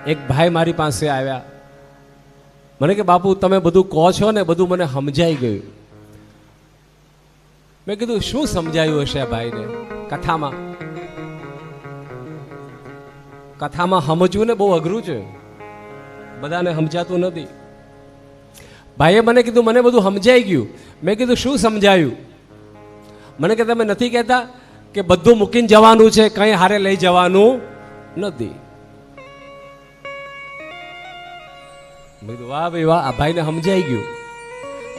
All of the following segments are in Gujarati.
એક ભાઈ મારી પાસે આવ્યા, મને કે બાપુ તમે બધું કહો છો ને બધું મને સમજાઈ ગયું. મેં કીધું શું સમજાયું હશે આ ભાઈને? કથામાં સમજવું ને બહુ અઘરું છે, બધાને સમજાતું નથી. ભાઈએ મને કીધું મને બધું સમજાઈ ગયું. મેં કીધું શું સમજાયું? મને કે તમે નથી કહેતા કે બધું મૂકીને જવાનું છે, કંઈ હારે લઈ જવાનું નથી. મેં કીધું વાહ ભાઈ વાહ, આ ભાઈને સમજાઈ ગયું.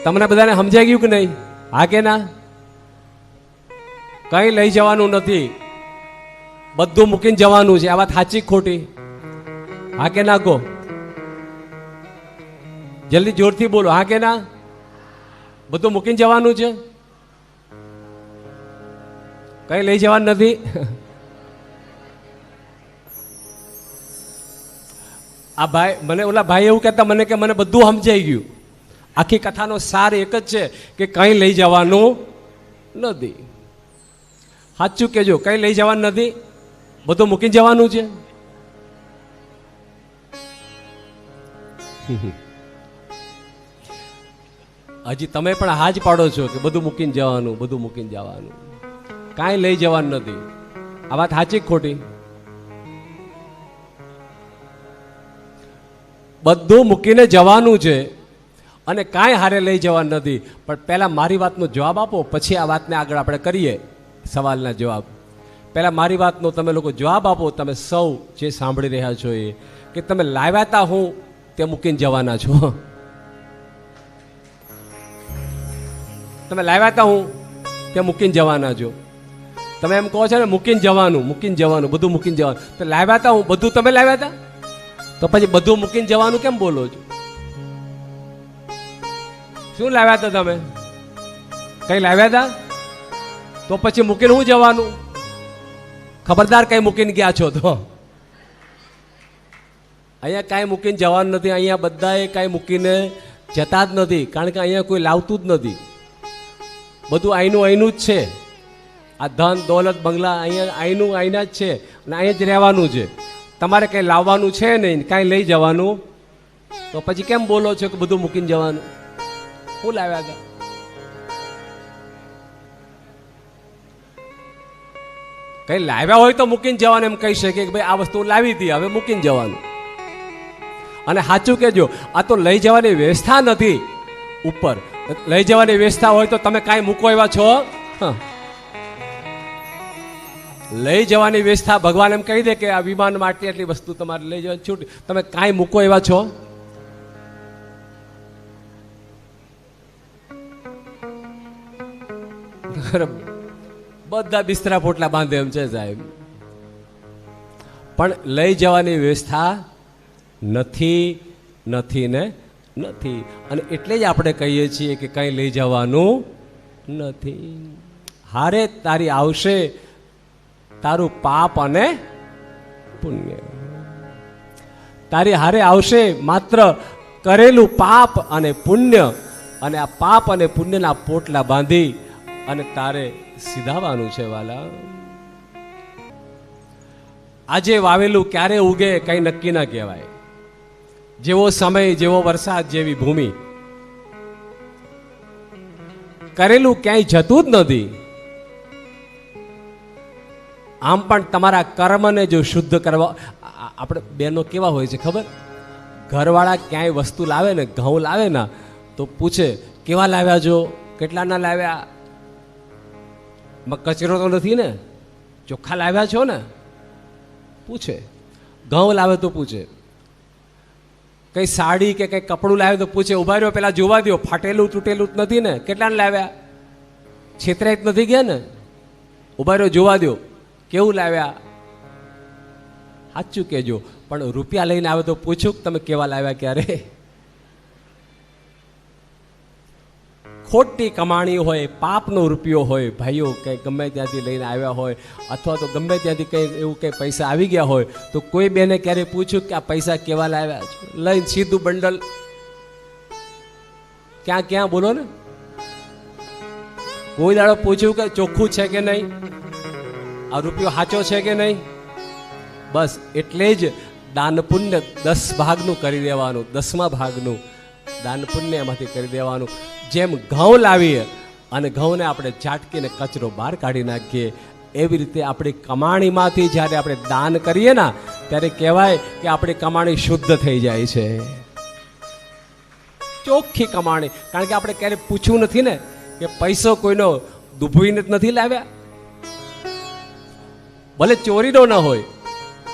તમને બધાને સમજાઈ ગયું કે નહીં? હા કે ના? કંઈ લઈ જવાનું નથી, બધું મૂકીને જવાનું છે. આ વાત સાચી ખોટી? હા કે ના કહો? જલ્દી જોરથી બોલો, હા કે ના? બધું મૂકીને જવાનું છે, કઈ લઈ જવાનું નથી. આ ભાઈ મને, ઓલા ભાઈ એવું કહેતા મને કે મને બધું સમજાઈ ગયું. આખી કથાનો સાર એક જ છે કે કઈ લઈ જવાનું નથી. સાચું કેજો, કઈ લઈ જવાનું નથી, બધું મૂકીને જવાનું છે. હજી તમે પણ હાજ પાડો છો કે બધું મૂકીને જવાનું, બધું મૂકીને જવાનું, કાંઈ લઈ જવાનું નથી. આ વાત સાચી ખોટી? બધું મૂકીને જવાનું છે અને કાંઈ હારે લઈ જવાનું નથી. પણ પહેલા મારી વાતનો જવાબ આપો, પછી આ વાતને આગળ આપણે કરીએ. સવાલના જવાબ પહેલા મારી વાતનો તમે લોકો જવાબ આપો. તમે સૌ જે સાંભળી રહ્યા છો એ, કે તમે લાવ્યા તા હું તે મૂકીને જવાના છો? તમે લાવ્યા તા હું તે મૂકીને જવાના છો? તમે એમ કહો છો ને મૂકીને જવાનું, મૂકીને જવાનું, બધું મૂકીને જવાનું. તો લાવ્યા તા હું, બધું તમે લાવ્યા તા, તો પછી બધું મૂકીને જવાનું કેમ બોલો છો? શું લાવ્યા હતા તમે? કઈ લાવ્યા હતા? તો પછી મૂકીને હું જવાનું? ખબરદાર કઈ મૂકીને ગયા છો તો. અહીંયા કાંઈ મૂકીને જવાનું નથી. અહીંયા બધાએ કાંઈ મૂકીને જતા જ નથી, કારણ કે અહીંયા કોઈ લાવતું જ નથી. બધું અહીંનું જ છે. આ ધન દોલત બંગલા અહીંયા અહીંના જ છે અને અહીંયા જ રહેવાનું છે. તમારે કંઈ લાવવાનું છે નહીં, કાંઈ લઈ જવાનું, તો પછી કેમ બોલો છો કે બધું મૂકીને જવાનું? શું લાવ્યા હતા? કંઈ લાવ્યા હોય તો મૂકીને જવાનું એમ કહી શકે કે ભાઈ આ વસ્તુ લાવી હતી, હવે મૂકીને જવાનું. અને સાચું કહેજો, આ તો લઈ જવાની વ્યવસ્થા નથી. ઉપર લઈ જવાની વ્યવસ્થા હોય તો તમે કાંઈ મૂકો એવા છો? લઈ જવાની વ્યવસ્થા ભગવાન એમ કહી દે કે આ વિમાનમાં આટલી વસ્તુ તમારે લઈ જવાની છૂટ, તમે કાંઈ મૂકો એવા છો? બધા બિસ્તરા પોટલા બાંધે એમ છે સાહેબ. પણ લઈ જવાની વ્યવસ્થા નથી ને નથી. અને એટલે જ આપણે કહીએ છીએ કે કંઈ લઈ જવાનું નથી. હારે તારી આવશે તારું પાપ અને પુણ્ય. તારી હારે આવશે માત્ર કરેલું પાપ અને પુણ્ય. અને આ પાપ અને પુણ્યના પોટલા બાંધી અને તારે સીધાવાનું છે વાલા. આજે વાવેલું ક્યારે ઉગે કઈ નક્કી ના કહેવાય. જેવો સમય, જેવો વરસાદ, જેવી ભૂમિ. કરેલું ક્યાંય જતું જ નથી. આમ પણ તમારા કર્મને જો શુદ્ધ કરવા, આપણે બહેનો કેવા હોય છે ખબર? ઘરવાળા ક્યાંય વસ્તુ લાવે ને, ઘઉં લાવે ને, તો પૂછે કેવા લાવ્યા છો, કેટલાના લાવ્યા? કચરો તો નથી ને, ચોખ્ખા લાવ્યા છો ને? પૂછે. ઘઉં લાવે તો પૂછે. કઈ સાડી કે કઈ કપડું લાવે તો પૂછે ઉભા રહ્યો પેલા જોવા દો, ફાટેલું તૂટેલું જ નથી ને, કેટલાને લાવ્યા? છેતરાઈ જ નથી ગયા ને? ઉભા રહ્યો જોવા દો કેવું લાવ્યા. સાચું કહેજો. પણ રૂપિયા લઈને આવે તો પૂછું તમે કેવા લાવ્યા ક્યારે? ખોટી કમાણી હોય, પાપનો રૂપિયો હોય, ભાઈઓ કંઈ ગમે ત્યાંથી લઈને આવ્યા હોય, અથવા તો ગમે ત્યાંથી કંઈ એવું કંઈ પૈસા આવી ગયા હોય, તો કોઈ બેને ક્યારે પૂછ્યું કે આ પૈસા કેવા લાવ્યા છો? લઈને સીધું બંડલ. ક્યાં ક્યાં બોલો ને? કોઈ દાડો પૂછ્યું કે ચોખ્ખું છે કે નહીં, આ રૂપિયો સાચો છે કે નહીં? બસ એટલે જ દાન પુણ્ય 10 ભાગનું કરી દેવાનું, 10મા ભાગનું દાન પુણ્ય એમાંથી કરી દેવાનું. જેમ ઘઉં લાવીએ અને ઘઉંને આપણે ઝાટકીને કચરો બહાર કાઢી નાખીએ, એવી રીતે આપણી કમાણીમાંથી જ્યારે આપણે દાન કરીએ ને ત્યારે કહેવાય કે આપણી કમાણી શુદ્ધ થઈ જાય છે, ચોખ્ખી કમાણી. કારણ કે આપણે ક્યારેય પૂછવું નથી ને કે પૈસો કોઈનો દુભવીને જ નથી લાવ્યા. ભલે ચોરીનો ન હોય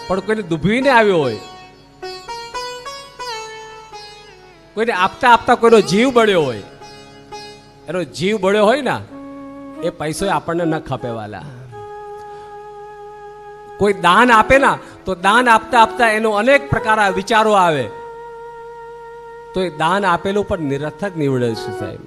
પણ કોઈને દુભવીને આવ્યો હોય, કોઈને આપતા આપતા કોઈનો જીવ બળ્યો હોય, એનો જીવ બળ્યો હોય ને એ પૈસો આપણને ન ખપે વાલા. કોઈ દાન આપે ના તો દાન આપતા આપતા એનો અનેક પ્રકારના વિચારો આવે તો એ દાન આપેલું પણ નિરર્થક નીવડે છે સાહેબ.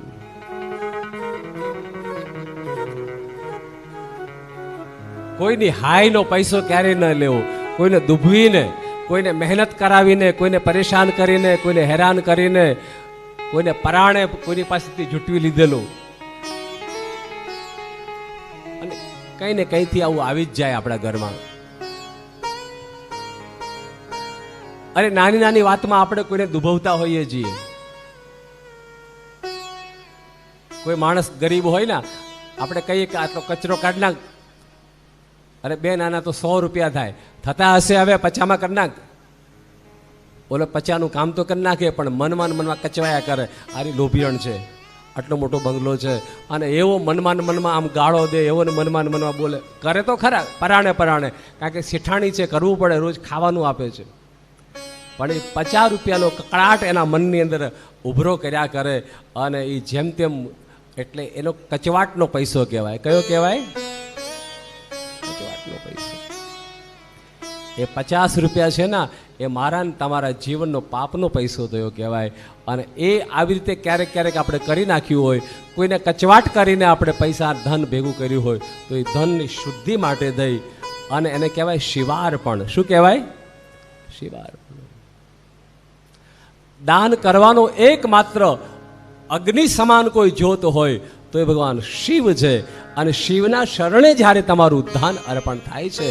કોઈની હાઈનો પૈસો ક્યારેય ન લેવો, કોઈને દુભવીને, કોઈને મહેનત કરાવીને, કોઈને પરેશાન કરીને, કોઈને હેરાન કરીને, કોઈને પરાણે કોઈની પાસેથી જૂટવી લીધેલું, અને કઈ ને કઈથી આવું આવી જ જાય આપણા ઘરમાં. અરે નાની નાની વાતમાં આપણે કોઈને દુભવતા હોઈએ છીએ. કોઈ માણસ ગરીબ હોય ને, આપણે કહીએ કે આટલો કચરો કાઢ નાખ, અરે બે નાના તો 100 રૂપિયા થાય, થતા હશે હવે 50માં કરી નાખ. ઓલો 50નું કામ તો કરી નાખે પણ મનમાં કચવાયા કરે, આરી લોભિયણ છે, આટલો મોટો બંગલો છે, અને એવો મનમાં આમ ગાળો દે, એવો ને મનમાં બોલે. કરે તો ખરા પરાણે, કારણ કે શેઠાણી છે, કરવું પડે, રોજ ખાવાનું આપે છે, પણ એ 50 રૂપિયાનો કકડાટ એના મનની અંદર ઉભરો કર્યા કરે, અને એ જેમ તેમ, એટલે એનો કચવાટનો પૈસો કહેવાય. કયો કહેવાય? કચવાટનો પૈસો. એ 50 રૂપિયા છે ને એ મારા ને તમારા જીવનનો પાપનો પૈસો થયો કહેવાય. અને એ આવી રીતે ક્યારેક ક્યારેક આપણે કરી નાખ્યું હોય, કોઈને કચવાટ કરીને આપણે પૈસા ધન ભેગું કર્યું હોય, તો એ ધનની શુદ્ધિ માટે દઈ અને એને કહેવાય શિવાર્પણ. શું કહેવાય? શિવાર્પણ. દાન કરવાનો એકમાત્ર અગ્નિ સમાન કોઈ જ્યોત હોય તો એ ભગવાન શિવ છે. અને શિવના શરણે જ્યારે તમારું ધન અર્પણ થાય છે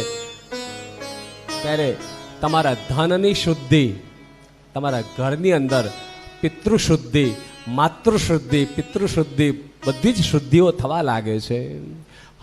ત્યારે તમારા ધનની શુદ્ધિ, તમારા ઘરની અંદર પિતૃશુદ્ધિ, માતૃશુદ્ધિ, પિતૃશુદ્ધિ, બધી જ શુદ્ધિઓ થવા લાગે છે.